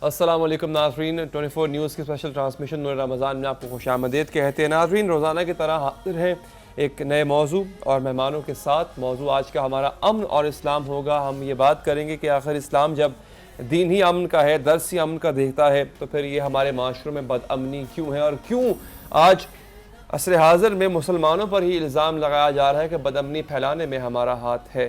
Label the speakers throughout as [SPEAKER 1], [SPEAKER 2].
[SPEAKER 1] अस्सलाम वालेकुम नाज़रीन, 24 न्यूज़ की स्पेशल ट्रांसमिशन नूर रमज़ान में आपको खुशामदीद कहते हैं। नाज़रीन, रोज़ाना की तरह हाजिर हैं एक नए मौजू और मेहमानों के साथ। मौजू आज का हमारा अमन और इस्लाम होगा। हम ये बात करेंगे कि आखिर इस्लाम जब दीन ही अमन का है, दर्स ही अमन का देता है, तो फिर ये हमारे माशरों में बदअमनी क्यों है और क्यों आज असर हाज़िर में मुसलमानों पर ही इल्ज़ाम लगाया जा रहा है कि बदअमनी फैलाने में हमारा हाथ है।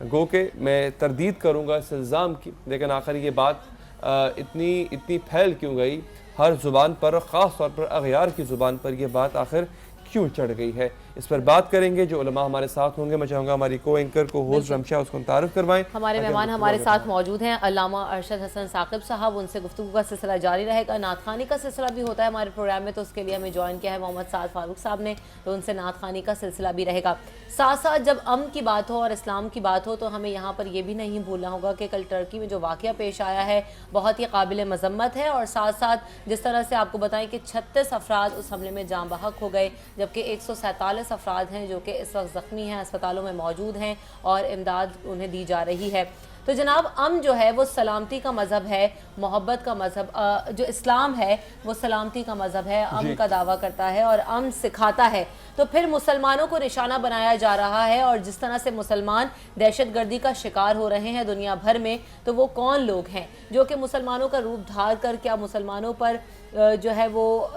[SPEAKER 1] गो के मैं तरदीद करूँगा इस इल्ज़ाम की, लेकिन आखिर ये बात इतनी फैल क्यों गई हर ज़ुबान पर, ख़ास तौर पर अग़यार की ज़ुबान पर ये बात आखिर क्यों चढ़ गई है, इस पर बात करेंगे। जो उलमा हमारे साथ होंगे, मैं चाहूँगा हमारी को एंकर को होस्ट रमशा उसको तारुफ करवाएं।
[SPEAKER 2] हमारे मेहमान हमारे साथ मौजूद हैं अल्लामा अरशद हसन साकिब साहब, उनसे गुफ्तगू का सिलसिला जारी रहेगा। नात खानी का सिलसिला भी होता है हमारे प्रोग्राम में, तो उसके लिए हमें ज्वाइन किया है मोहम्मद साद फारूक साहब ने, तो उनसे नात खानी का सिलसिला भी रहेगा। साथ साथ जब अमन की बात हो और इस्लाम की बात हो तो हमें यहाँ पर यह भी नहीं भूलना होगा कि कल टर्की में जो वाक़या पेश आया है बहुत ही काबिल मज़म्मत है, और साथ साथ जिस तरह से आपको बताएं कि 36 अफराद उस हमले में जाँ बहक हो गए, जबकि 147 अफराद हैं जो कि इस वक्त ज़ख्मी हैं, अस्पतालों में मौजूद हैं और इमदाद उन्हें दी जा रही है। तो जनाब, अमन जो है वो सलामती का मज़हब है, मोहब्बत का मज़हब, जो इस्लाम है वो सलामती का मज़हब है, अमन का दावा करता है और अमन सिखाता है। तो फिर मुसलमानों को निशाना बनाया जा रहा है, और जिस तरह से मुसलमान दहशतगर्दी का शिकार हो रहे हैं दुनिया भर में, तो वो कौन लोग हैं जो कि मुसलमानों का रूप धार कर क्या मुसलमानों पर जो है वो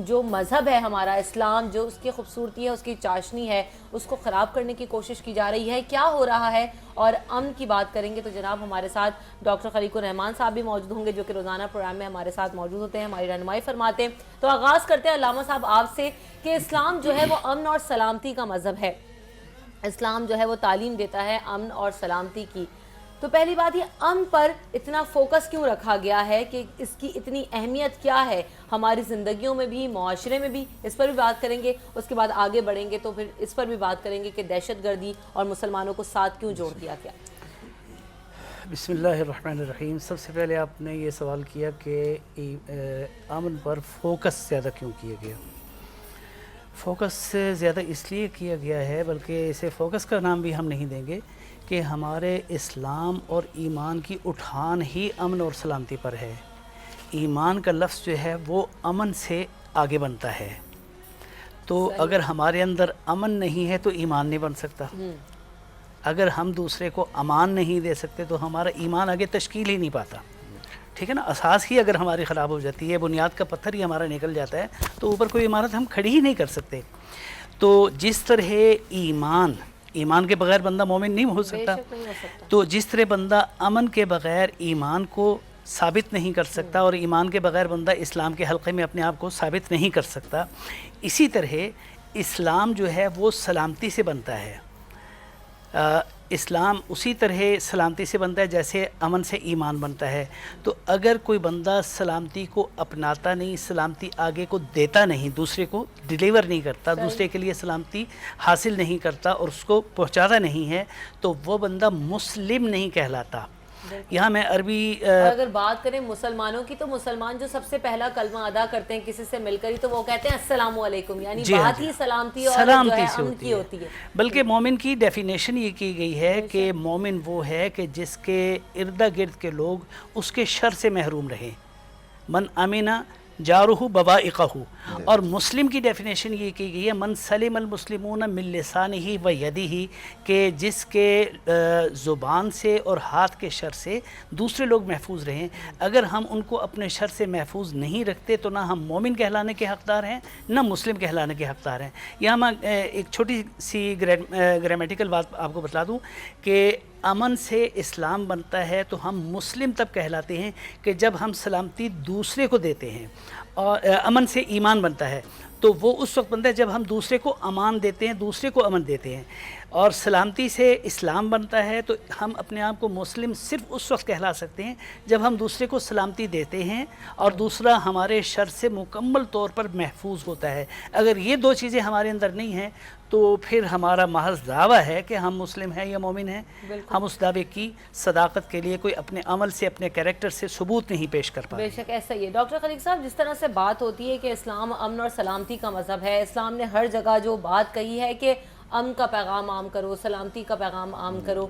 [SPEAKER 2] जो मज़हब है हमारा इस्लाम, जो उसकी खूबसूरती है, उसकी चाशनी है, उसको ख़राब करने की कोशिश की जा रही है, क्या हो रहा है। और अमन की बात करेंगे तो जनाब हमारे साथ डॉक्टर खलीकुर रहमान साहब भी मौजूद होंगे, जो कि रोज़ाना प्रोग्राम में हमारे साथ मौजूद होते हैं, हमारी रहनुमाई फरमाते हैं। तो आगाज़ करते हैं अल्लामा साहब आपसे कि इस्लाम जो है वो अमन और सलामती का मज़हब है, इस्लाम जो है वो तालीम देता है अमन और सलामती की। तो पहली बात, ये अमन पर इतना फोकस क्यों रखा गया है, कि इसकी इतनी अहमियत क्या है हमारी ज़िंदगियों में भी, मुआशरे में भी, इस पर भी बात करेंगे। उसके बाद आगे बढ़ेंगे तो फिर इस पर भी बात करेंगे कि दहशतगर्दी और मुसलमानों को साथ क्यों जोड़ दिया गया।
[SPEAKER 3] बिस्मिल्लाहिर्रहमानिर्रहीम। सबसे पहले आपने ये सवाल किया कि अमन पर फोकस ज़्यादा क्यों किया गया। फोकस ज़्यादा इसलिए किया गया है, बल्कि इसे फ़ोकस का नाम भी हम नहीं देंगे, कि हमारे इस्लाम और ईमान की उठान ही अमन और सलामती पर है। ईमान का लफ्ज़ जो है वो अमन से आगे बनता है, तो अगर हमारे अंदर अमन नहीं है तो ईमान नहीं बन सकता। अगर हम दूसरे को अमान नहीं दे सकते तो हमारा ईमान आगे तश्कील ही नहीं पाता, ठीक है ना। असास ही अगर हमारी ख़राब हो जाती है, बुनियाद का पत्थर ही हमारा निकल जाता है, तो ऊपर कोई इमारत हम खड़ी ही नहीं कर सकते। तो जिस तरह ईमान के बगैर बंदा मोमिन नहीं हो सकता, तो जिस तरह बंदा अमन के बगैर ईमान को साबित नहीं कर सकता और ईमान के बगैर बंदा इस्लाम के हल्के में अपने आप को साबित नहीं कर सकता, इसी तरह इस्लाम जो है वो सलामती से बनता है। इस्लाम उसी तरह सलामती से बनता है जैसे अमन से ईमान बनता है। तो अगर कोई बंदा सलामती को अपनाता नहीं, सलामती आगे को देता नहीं, दूसरे को डिलीवर नहीं करता, दूसरे के लिए सलामती हासिल नहीं करता और उसको पहुंचाता नहीं है, तो वो बंदा मुस्लिम नहीं कहलाता। यहाँ मैं अरबी
[SPEAKER 2] अगर बात करें मुसलमानों की, तो मुसलमान जो सबसे पहला कलमा अदा करते हैं किसी से मिलकर ही, तो वो कहते हैं अस्सलामु अलैकुम, यानी बात ही सलामती और जो है अमन की होती है।
[SPEAKER 3] बल्कि मोमिन की डेफिनेशन ये की गई है कि मोमिन वो है कि जिसके इर्दा गिर्द के लोग उसके शर से महरूम रहें। मन अमीना जारुहु बवाइक़हु। और मुस्लिम की डेफिनेशन ये की गई है मन सलिमल मुस्लिमून मिन लिसानिही व यदिही, के जिसके ज़ुबान से और हाथ के शर से दूसरे लोग महफूज रहें। अगर हम उनको अपने शर से महफूज नहीं रखते तो ना हम मोमिन कहलाने के हक़दार हैं, ना मुस्लिम कहलाने के हक़दार हैं। यहाँ मैं एक छोटी सी ग्रामेटिकल बात आपको बता दूँ कि अमन से इस्लाम बनता है तो हम मुस्लिम तब कहलाते हैं कि जब हम सलामती दूसरे को देते हैं, और अमन से ईमान बनता है तो वो उस वक्त बनता है जब हम दूसरे को अमान देते हैं, दूसरे को अमन देते हैं। और सलामती से इस्लाम बनता है तो हम अपने आप को मुस्लिम सिर्फ उस वक्त कहला सकते हैं जब हम दूसरे को सलामती देते हैं और दूसरा हमारे शर से मुकम्मल तौर पर महफूज होता है। अगर ये दो चीज़ें हमारे अंदर नहीं हैं तो फिर हमारा महज दावा है कि हम मुस्लिम हैं या मोमिन हैं। हम उस दावे की सदाकत के लिए कोई अपने अमल से, अपने कैरेक्टर से सबूत नहीं पेश कर पाते।
[SPEAKER 2] बेशक ऐसा ही है। डॉक्टर खलीक साहब, जिस तरह से बात होती है कि इस्लाम अमन और सलामती का मज़हब है, इस्लाम ने हर जगह जो बात कही है कि अमन का पैगाम आम करो, सलामती का पैगाम आम करो,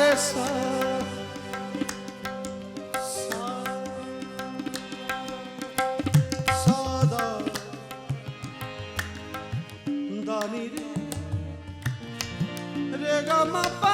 [SPEAKER 4] रे सा दा दा नी रे रे गा मा पा